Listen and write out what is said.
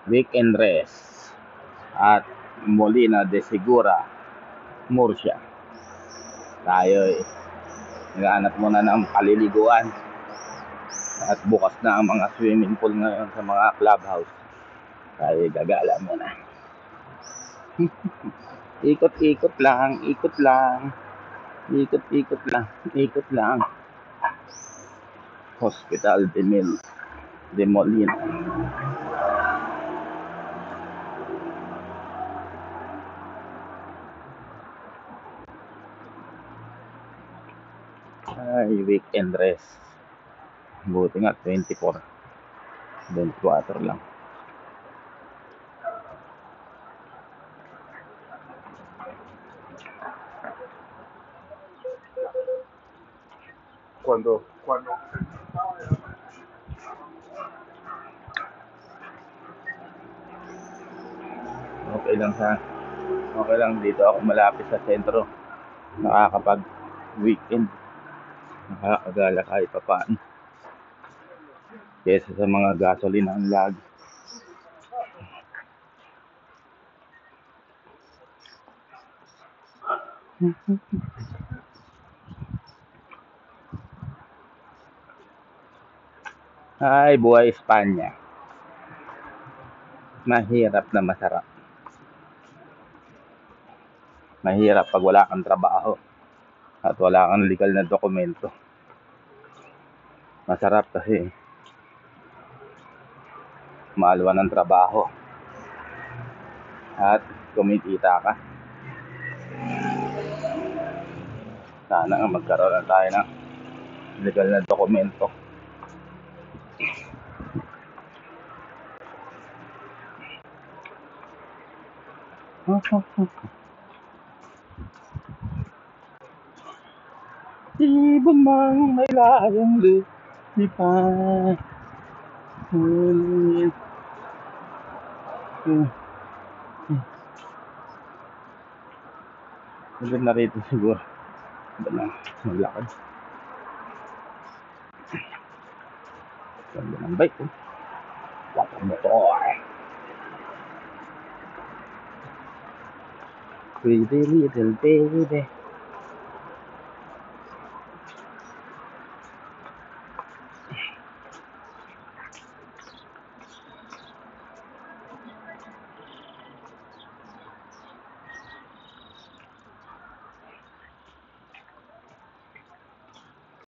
Weekend rest at Molina de Segura, Murcia. Tayo naghahanap muna ng paliliguan at bukas na ang mga swimming pool ngayon sa mga clubhouse. Tayo gagala muna. Ikot-ikot lang, ikot lang. Ikot-ikot lang, ikot lang. Hospital de Molina. Ay, weekend rest. Buti nga 24 lang. Cuando Okay lang dito ako malapit sa sentro. Nakakapag weekend. Nakakagala kahit pa paano. Kesa sa mga gasoline ang lagi. Ay, buhay Espanya. Mahirap na masarap. Mahirap pag wala kang trabaho at wala kang legal na dokumento. Masarap kasi maalwa ng trabaho at kumikita ka. Sana nga magkaroon na tayo ng legal na dokumento. Ibon mang may layang lumipad. Maganda rito siguro. Ganda na maglakad. Ganda ng bike. Water motor. Pretty little baby.